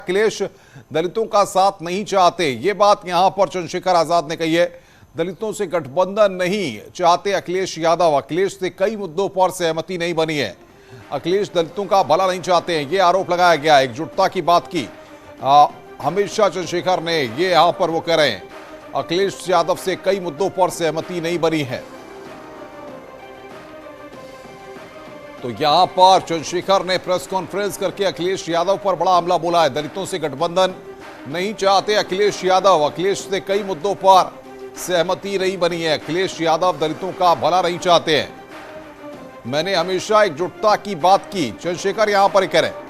अखिलेश दलितों का साथ नहीं चाहते, ये बात यहां पर चंद्रशेखर आजाद ने कही है। दलितों से गठबंधन नहीं चाहते अखिलेश यादव। अखिलेश से कई मुद्दों पर सहमति नहीं बनी है। अखिलेश दलितों का भला नहीं चाहते हैं, ये आरोप लगाया गया। एकजुटता की बात की हमेशा चंद्रशेखर ने, ये यहां पर वो कह रहे हैं अखिलेश यादव से कई मुद्दों पर सहमति नहीं बनी है। तो यहां पर चंद्रशेखर ने प्रेस कॉन्फ्रेंस करके अखिलेश यादव पर बड़ा हमला बोला है। दलितों से गठबंधन नहीं चाहते अखिलेश यादव। अखिलेश से कई मुद्दों पर सहमति नहीं बनी है। अखिलेश यादव दलितों का भला नहीं चाहते हैं। मैंने हमेशा एकजुटता की बात की, चंद्रशेखर यहां पर कह रहे हैं।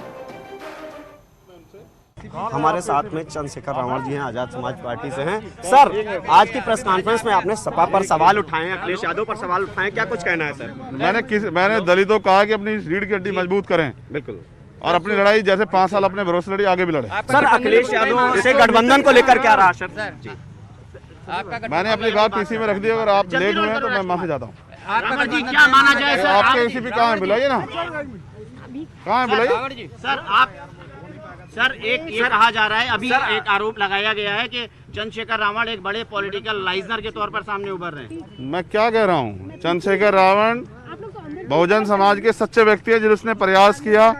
हमारे साथ में चंद्रशेखर रावण जी हैं, आजाद समाज पार्टी से हैं। सर, आज की प्रेस कॉन्फ्रेंस में आपने सपा पर सवाल उठाए हैं, अखिलेश यादव पर सवाल उठाए, क्या कुछ कहना है सर? मैंने दलितों को कहा कि अपनी रीढ़ की हड्डी मजबूत करें, बिल्कुल, और अपनी लड़ाई जैसे 5 साल अपने भरोसे लड़ी, आगे भी लड़े। सर, अखिलेश यादव से गठबंधन को लेकर क्या रहा सर? मैंने अपनी बात पीसी में रख दी। अगर आप लेट हुए हैं तो मैं माफी चाहता हूँ। क्या माना जाए सर? आपके एसीपी कहाँ है, बुलाइए ना, कहाँ है बुलाइए। सर, एक ये कहा जा रहा है, अभी एक आरोप लगाया गया है कि चंद्रशेखर रावण एक बड़े पॉलिटिकल लाइजनर के तौर पर सामने उभर रहे हैं। मैं क्या कह रहा हूँ, चंद्रशेखर रावण बहुजन समाज के सच्चे व्यक्ति है, जिसने प्रयास किया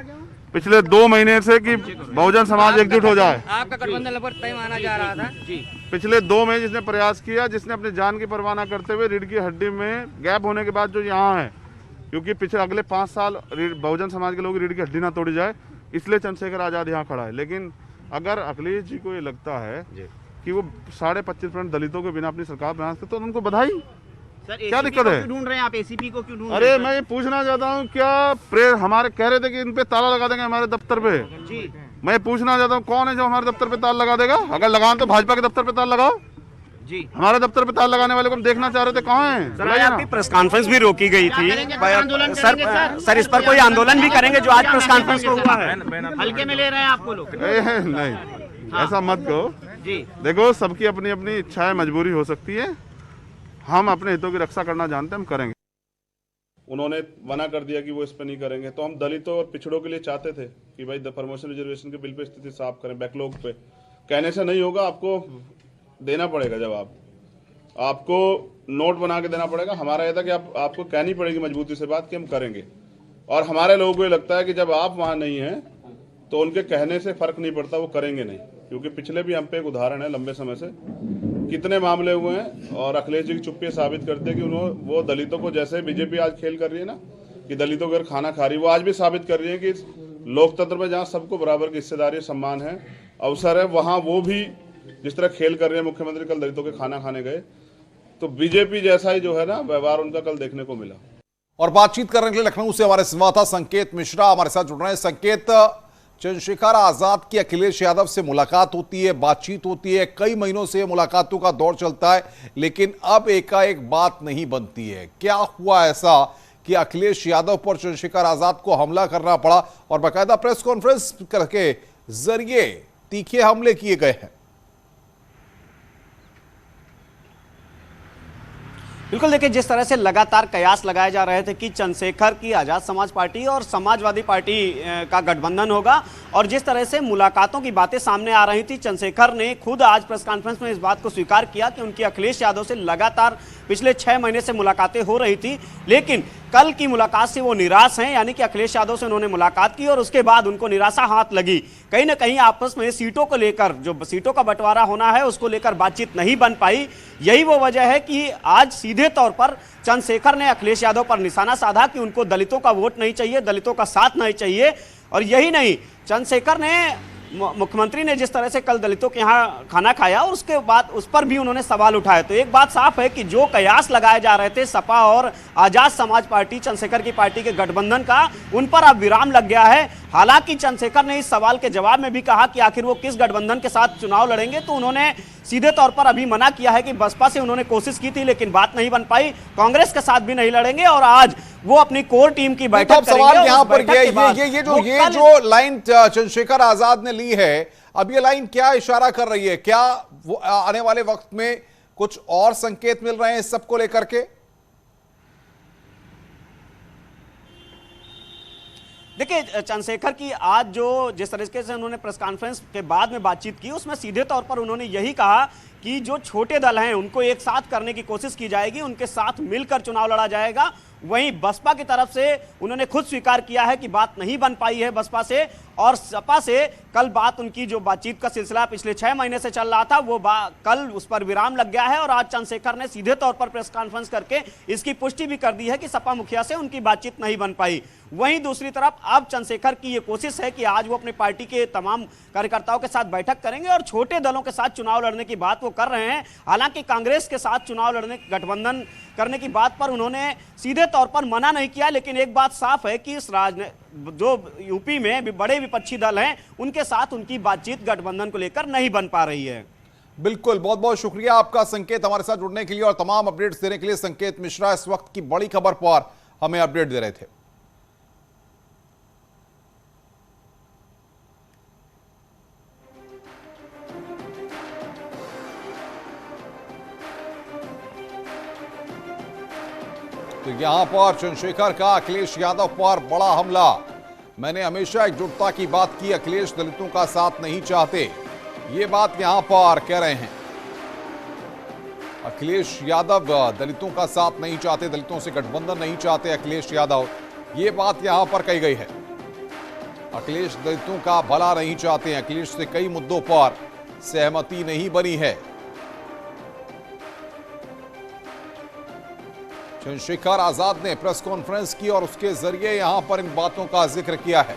पिछले 2 महीने से कि बहुजन समाज एकजुट हो जाए। आपका गठबंधन लगभग तय माना जा रहा था जी। पिछले 2 महीने जिसने प्रयास किया, जिसने अपनी जान की परवाह न करते हुए रीढ़ की हड्डी में गैप होने के बाद जो यहाँ है, क्योंकि पिछले अगले 5 साल बहुजन समाज के लोग रीढ़ की हड्डी ना तोड़ी जाए, इसलिए चंद्रशेखर आजाद यहाँ खड़ा है। लेकिन अगर अखिलेश जी को ये लगता है कि वो 25.5% दलितों के बिना अपनी सरकार बना सकते, तो उनको बधाई। सर, क्या दिक्कत है? ढूंढ रहे हैं आप एसीपी को, क्यों ढूंढ अरे रहे हैं? मैं ये पूछना चाहता हूँ, क्या हमारे कह रहे थे कि इन पे ताला लगा देंगे हमारे दफ्तर पे जी। मैं पूछना चाहता हूँ, कौन है जो हमारे दफ्तर पे ताला लगा देगा? अगर लगाओ तो भाजपा के दफ्तर पे ताला लगाओ जी। हमारे दफ्तर पे ताला लगाने वाले को हम देखना चाह रहे थे, कहाँ है? सर, आपकी प्रेस कॉन्फ्रेंस भी रोकी गई थी। सर, इस पर कोई आंदोलन भी करेंगे जो आज प्रेस कॉन्फ्रेंस को हुआ है? हल्के में ले रहे हैं आपको लोग? नहीं, ऐसा मत कहो जी। देखो, सबकी अपनी अपनी इच्छाएं, मजबूरी हो सकती है। हम अपने हितों की रक्षा करना जानते हैं, हम करेंगे। उन्होंने मना कर दिया कि वो इस पे नहीं करेंगे, तो हम दलितों और पिछड़ों के लिए चाहते थे कि भाई प्रमोशन रिजर्वेशन के बिल पे स्थिति साफ करें, बैकलॉग पे। कहने से नहीं होगा, आपको देना पड़ेगा जवाब, आपको नोट बना के देना पड़ेगा। हमारा यह था कि आपको कहनी पड़ेगी मजबूती से बात कि हम करेंगे। और हमारे लोगों को ये लगता है कि जब आप वहाँ नहीं हैं तो उनके कहने से फर्क नहीं पड़ता, वो करेंगे नहीं। क्योंकि पिछले भी हम पे एक उदाहरण है, लंबे समय से कितने मामले हुए हैं, और अखिलेश जी की चुप्पी साबित करते हैं कि वो दलितों को, जैसे बीजेपी आज खेल कर रही है ना कि दलितों के घर खाना खा रही है, वो आज भी साबित कर रही है कि लोकतंत्र में जहाँ सबको बराबर की हिस्सेदारी, सम्मान है, अवसर है, वहाँ वो भी जिस तरह खेल कर रहे हैं। मुख्यमंत्री कल दलितों के खाना खाने गए, तो बीजेपी जैसा ही जो है ना व्यवहार उनका कल देखने को मिला। और बातचीत करने के लिए लखनऊ से हमारे संवाददाता संकेत मिश्रा हमारे साथ जुड़ रहे हैं। संकेत, चंद्रशेखर आजाद की अखिलेश यादव से मुलाकात होती है, बातचीत होती है, कई महीनों से मुलाकातों का दौर चलता है, लेकिन अब एकाएक बात नहीं बनती है। क्या हुआ ऐसा कि अखिलेश यादव पर चंद्रशेखर आजाद को हमला करना पड़ा और बाकायदा प्रेस कॉन्फ्रेंस करके जरिए तीखे हमले किए गए हैं? बिल्कुल, देखिए, जिस तरह से लगातार कयास लगाए जा रहे थे कि चंद्रशेखर की आजाद समाज पार्टी और समाजवादी पार्टी का गठबंधन होगा, और जिस तरह से मुलाकातों की बातें सामने आ रही थी, चंद्रशेखर ने खुद आज प्रेस कॉन्फ्रेंस में इस बात को स्वीकार किया कि उनकी अखिलेश यादव से लगातार पिछले 6 महीने से मुलाकातें हो रही थी, लेकिन कल की मुलाकात से वो निराश हैं। यानी कि अखिलेश यादव से उन्होंने मुलाकात की और उसके बाद उनको निराशा हाथ लगी। कहीं ना कहीं आपस में सीटों को लेकर, जो सीटों का बंटवारा होना है, उसको लेकर बातचीत नहीं बन पाई। यही वो वजह है कि आज सीधे तौर पर चंद्रशेखर ने अखिलेश यादव पर निशाना साधा कि उनको दलितों का वोट नहीं चाहिए, दलितों का साथ नहीं चाहिए। और यही नहीं, चंद्रशेखर ने, मुख्यमंत्री ने जिस तरह से कल दलितों के यहाँ खाना खाया, और उसके बाद उस पर भी उन्होंने सवाल उठाए। तो एक बात साफ है कि जो कयास लगाए जा रहे थे सपा और आजाद समाज पार्टी, चंद्रशेखर की पार्टी के गठबंधन का, उन पर अब विराम लग गया है। हालांकि चंद्रशेखर ने इस सवाल के जवाब में भी कहा कि आखिर वो किस गठबंधन के साथ चुनाव लड़ेंगे, तो उन्होंने सीधे तौर पर अभी मना किया है कि बसपा से उन्होंने कोशिश की थी लेकिन बात नहीं बन पाई, कांग्रेस के साथ भी नहीं लड़ेंगे, और आज वो अपनी कोर टीम की बैठक करेंगे। सवाल यहाँ पर ये जो लाइन चंद्रशेखर आजाद ने ली है, अब ये लाइन क्या इशारा कर रही है? क्या वो आने वाले वक्त में कुछ और संकेत मिल रहे हैं इस सबको लेकर के? देखिए चंद्रशेखर की आज जो जिस तरीके से उन्होंने प्रेस कॉन्फ्रेंस के बाद में बातचीत की, उसमें सीधे तौर पर उन्होंने यही कहा कि जो छोटे दल हैं उनको एक साथ करने की कोशिश की जाएगी, उनके साथ मिलकर चुनाव लड़ा जाएगा। वहीं बसपा की तरफ से उन्होंने खुद स्वीकार किया है कि बात नहीं बन पाई है बसपा से, और सपा से कल बात उनकी जो बातचीत का सिलसिला पिछले 6 महीने से चल रहा था वो कल उस पर विराम लग गया है। और आज चंद्रशेखर ने सीधे तौर पर प्रेस कॉन्फ्रेंस करके इसकी पुष्टि भी कर दी है कि सपा मुखिया से उनकी बातचीत नहीं बन पाई। वहीं दूसरी तरफ अब चंद्रशेखर की ये कोशिश है कि आज वो अपनी पार्टी के तमाम कार्यकर्ताओं के साथ बैठक करेंगे और छोटे दलों के साथ चुनाव लड़ने की बात वो कर रहे हैं। हालांकि कांग्रेस के साथ चुनाव लड़ने गठबंधन करने की बात पर उन्होंने सीधे तौर पर मना नहीं किया, लेकिन एक बात साफ है कि इस जो यूपी में बड़े विपक्षी दल हैं उनके साथ उनकी बातचीत गठबंधन को लेकर नहीं बन पा रही है। बिल्कुल, बहुत बहुत शुक्रिया आपका संकेत हमारे साथ जुड़ने के लिए और तमाम अपडेट्स देने के लिए। संकेत मिश्रा इस वक्त की बड़ी खबर पर हमें अपडेट दे रहे थे। तो यहां पर चंद्रशेखर का अखिलेश यादव पर बड़ा हमला। मैंने हमेशा एकजुटता की बात की, अखिलेश दलितों का साथ नहीं चाहते, ये बात यहां पर कह रहे हैं। अखिलेश यादव दलितों का साथ नहीं चाहते, दलितों से गठबंधन नहीं चाहते अखिलेश यादव, ये बात यहां पर कही गई है। अखिलेश दलितों का भला नहीं चाहते, अखिलेश से कई मुद्दों पर सहमति नहीं बनी है। चंद्रशेखर आजाद ने प्रेस कॉन्फ्रेंस की और उसके जरिए यहां पर इन बातों का जिक्र किया है।